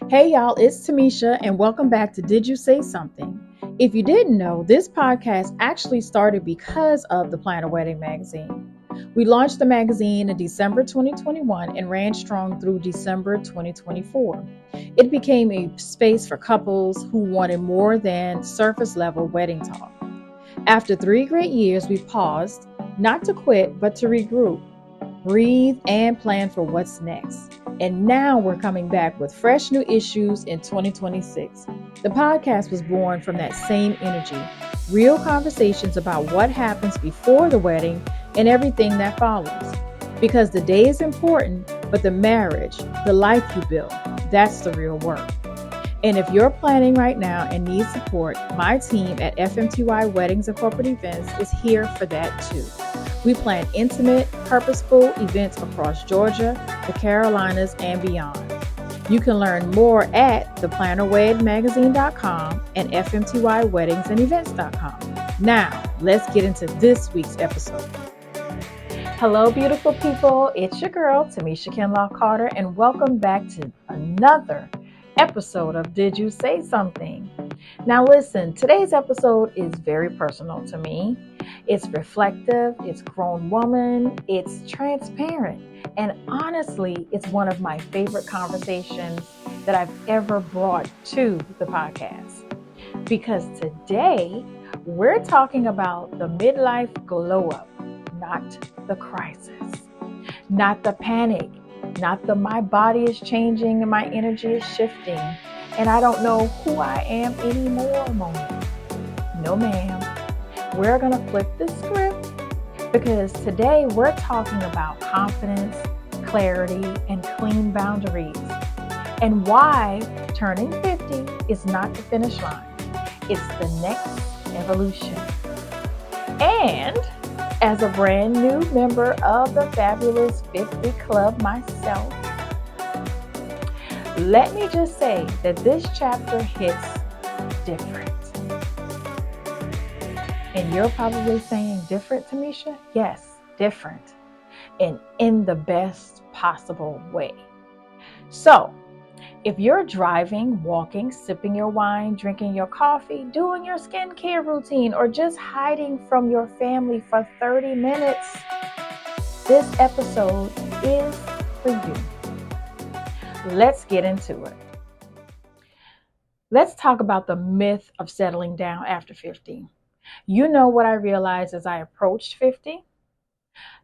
Hey y'all, it's Tamesha and welcome back to Did You Say Something? If you didn't know, this podcast actually started because of the Plan a Wedding magazine. We launched the magazine in December 2021 and ran strong through December 2024. It became a space for couples who wanted more than surface level wedding talk. After 3 great years, we paused, not to quit, but to regroup, breathe, and plan for what's next. And now we're coming back with fresh new issues in 2026. The podcast was born from that same energy, real conversations about what happens before the wedding and everything that follows. Because the day is important, but the marriage, the life you build, that's the real work. And if you're planning right now and need support, my team at FMTY Weddings and Corporate Events is here for that too. We plan intimate, purposeful events across Georgia, the Carolinas, and beyond. You can learn more at theplannerwedmagazine.com and fmtyweddingsandevents.com. Now, let's get into this week's episode. Hello, beautiful people. It's your girl, Tamesha Kinlaw Carter, and welcome back to another episode of Did You Say Something? Now listen, today's episode is very personal to me. It's reflective, it's grown woman, it's transparent, and honestly, it's one of my favorite conversations that I've ever brought to the podcast. Because today, we're talking about the midlife glow up, not the crisis, not the panic, not the my body is changing and my energy is shifting and I don't know who I am anymore moment. No, ma'am. We're going to flip the script because today we're talking about confidence, clarity, and clean boundaries, and why turning 50 is not the finish line. It's the next evolution. And as a brand new member of the Fabulous 50 Club myself, let me just say that this chapter hits different. And you're probably saying different, Tamesha? Yes, different. And in the best possible way. So, if you're driving, walking, sipping your wine, drinking your coffee, doing your skincare routine, or just hiding from your family for 30 minutes, this episode is for you. Let's get into it. Let's talk about the myth of settling down after 50. You know what I realized as I approached 50?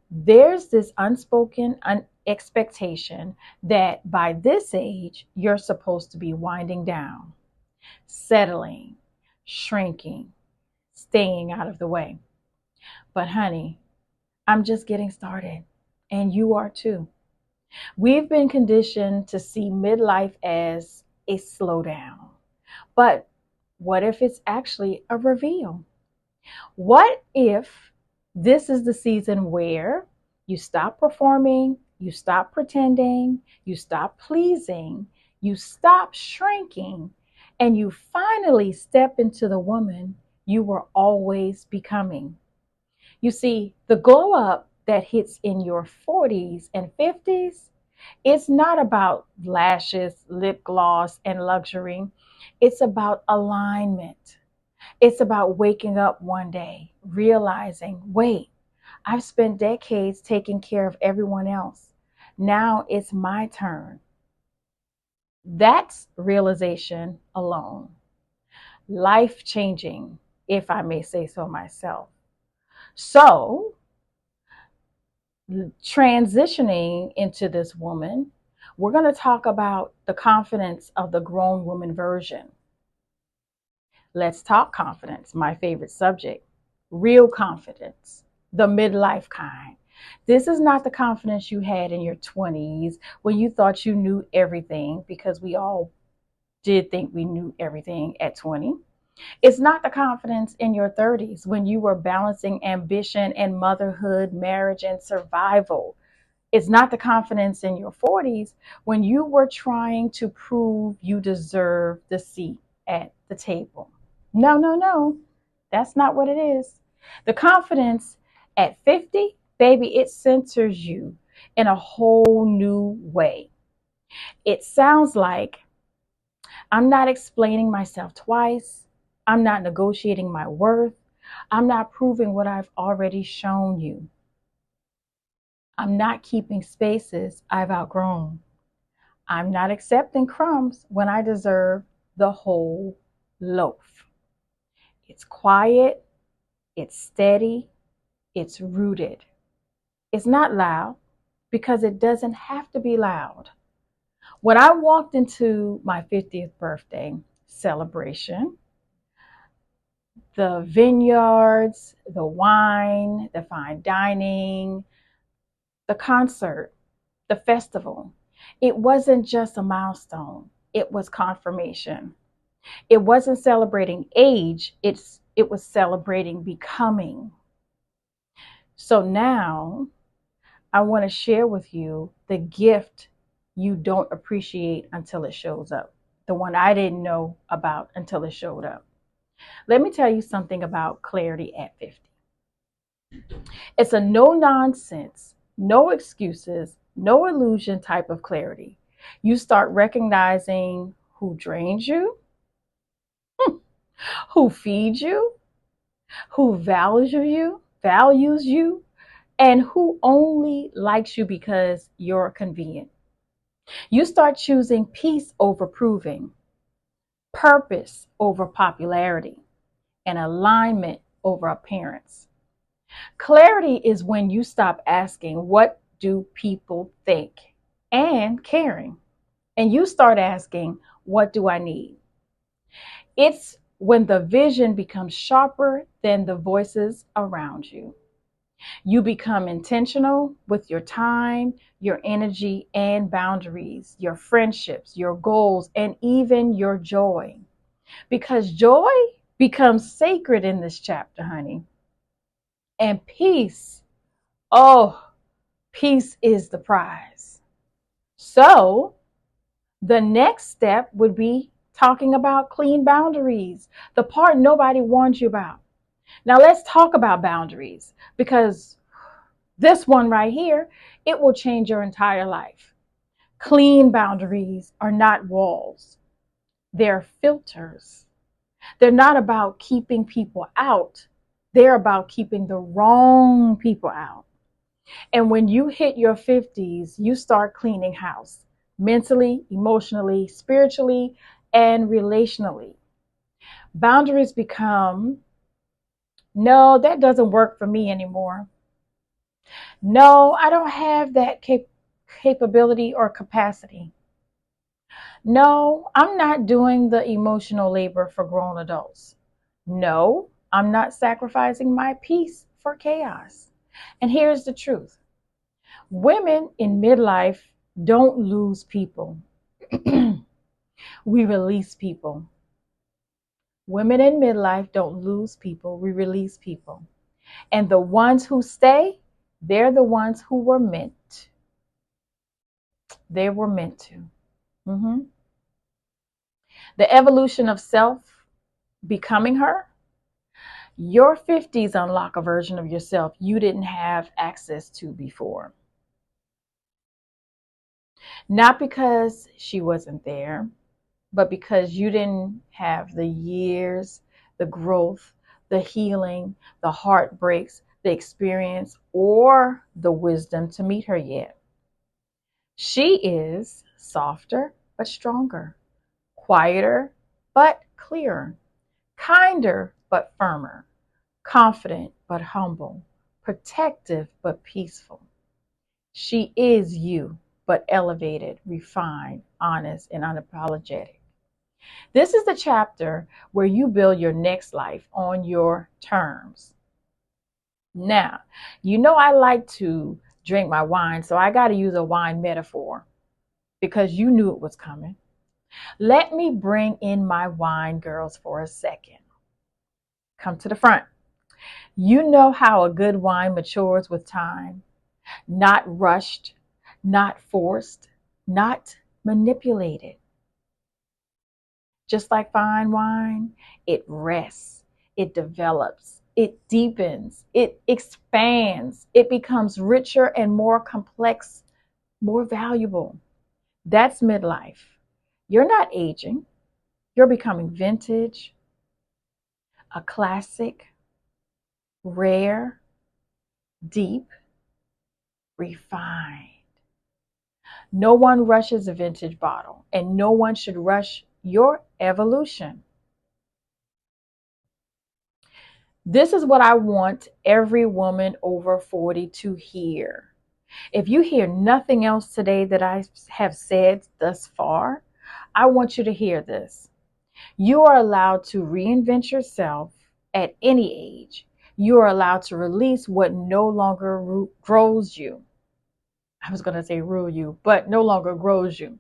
There's this unspoken expectation that by this age, you're supposed to be winding down, settling, shrinking, staying out of the way. But honey, I'm just getting started, and you are too. We've been conditioned to see midlife as a slowdown. But what if it's actually a reveal? What if this is the season where you stop performing, you stop pretending, you stop pleasing, you stop shrinking, and you finally step into the woman you were always becoming? You see, the glow up that hits in your 40s and 50s, it's not about lashes, lip gloss, and luxury. It's about alignment. It's about waking up one day, realizing, wait, I've spent decades taking care of everyone else. Now it's my turn. That's realization alone. Life changing, if I may say so myself. So, transitioning into this woman, we're going to talk about the confidence of the grown woman version. Let's talk confidence, my favorite subject. Real confidence, the midlife kind. This is not the confidence you had in your 20s when you thought you knew everything, because we all did think we knew everything at 20. It's not the confidence in your 30s when you were balancing ambition and motherhood, marriage, and survival. It's not the confidence in your 40s when you were trying to prove you deserve the seat at the table. No. That's not what it is. The confidence at 50, baby, it centers you in a whole new way. It sounds like I'm not explaining myself twice. I'm not negotiating my worth. I'm not proving what I've already shown you. I'm not keeping spaces I've outgrown. I'm not accepting crumbs when I deserve the whole loaf. It's quiet, it's steady, it's rooted. It's not loud because it doesn't have to be loud. When I walked into my 50th birthday celebration, the vineyards, the wine, the fine dining, the concert, the festival, it wasn't just a milestone, it was confirmation. It wasn't celebrating age, it was celebrating becoming. So now I want to share with you the gift you don't appreciate until it shows up. The one I didn't know about until it showed up. Let me tell you something about clarity at 50. It's a no nonsense, no excuses, no illusion type of clarity. You start recognizing who drains you, who feeds you, who values you, and who only likes you because you're convenient. You start choosing peace over proving, purpose over popularity, and alignment over appearance. Clarity is when you stop asking, what do people think? And caring. And you start asking, what do I need? It's when the vision becomes sharper than the voices around you. You become intentional with your time, your energy, and boundaries, your friendships, your goals, and even your joy. Because joy becomes sacred in this chapter, honey. And peace, oh, peace is the prize. So the next step would be talking about clean boundaries, the part nobody warns you about. Now let's talk about boundaries because this one right here, it will change your entire life. Clean boundaries are not walls, they're filters. They're not about keeping people out, they're about keeping the wrong people out. And when you hit your 50s, you start cleaning house mentally, emotionally, spiritually, and relationally. Boundaries become, no, that doesn't work for me anymore. No, I don't have that capability or capacity. No, I'm not doing the emotional labor for grown adults. No, I'm not sacrificing my peace for chaos. And here's the truth: women in midlife don't lose people, we release people. Women in midlife don't lose people, we release people. And the ones who stay, they're the ones who were meant. They were meant to. Mhm. The evolution of self becoming her. Your 50s unlock a version of yourself you didn't have access to before. Not because she wasn't there, but because you didn't have the years, the growth, the healing, the heartbreaks, the experience, or the wisdom to meet her yet. She is softer but stronger, quieter but clearer, kinder but firmer, confident but humble, protective but peaceful. She is you, but elevated, refined, honest, and unapologetic. This is the chapter where you build your next life on your terms. Now, you know I like to drink my wine, so I got to use a wine metaphor because you knew it was coming. Let me bring in my wine girls for a second. Come to the front. You know how a good wine matures with time, not rushed, not forced, not manipulated. Just like fine wine, it rests, it develops, it deepens, it expands, it becomes richer and more complex, more valuable. That's midlife. You're not aging, You're becoming vintage, a classic, rare, deep, refined. No one rushes a vintage bottle, and no one should rush your evolution. This is what I want every woman over 40 to hear. If you hear nothing else today that I have said thus far, I want you to hear this. You are allowed to reinvent yourself at any age. You are allowed to release what no longer grows you. I was going to say rule you, but no longer grows you.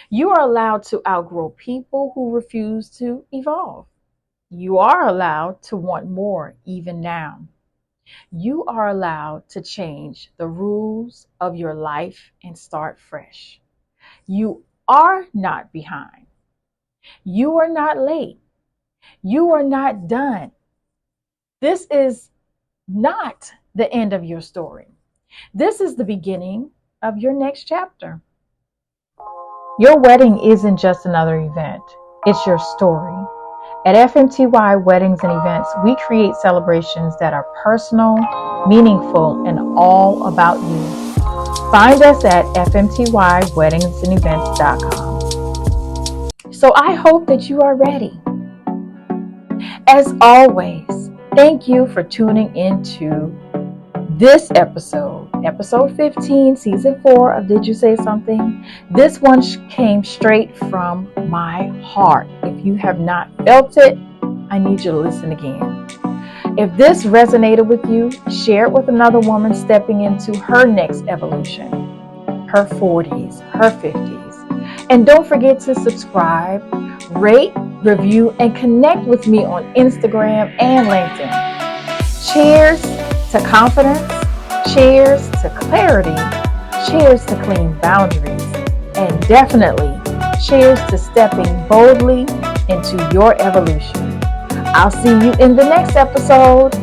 You are allowed to outgrow people who refuse to evolve. You are allowed to want more even now. You are allowed to change the rules of your life and start fresh. You are not behind. You are not late. You are not done. This is not the end of your story. This is the beginning of your next chapter. Your wedding isn't just another event, it's your story. At FMTY Weddings and Events, we create celebrations that are personal, meaningful, and all about you. Find us at fmtyweddingsandevents.com. So I hope that you are ready. As always, thank you for tuning into this episode 15, season 4 of Did You Say Something? This one came straight from my heart. If you have not felt it, I need you to listen again. If this resonated with you, share it with another woman stepping into her next evolution, her 40s, her 50s. And don't forget to subscribe, rate, review, and connect with me on Instagram and LinkedIn. Cheers to confidence, cheers to clarity, cheers to clean boundaries, and definitely cheers to stepping boldly into your evolution. I'll see you in the next episode.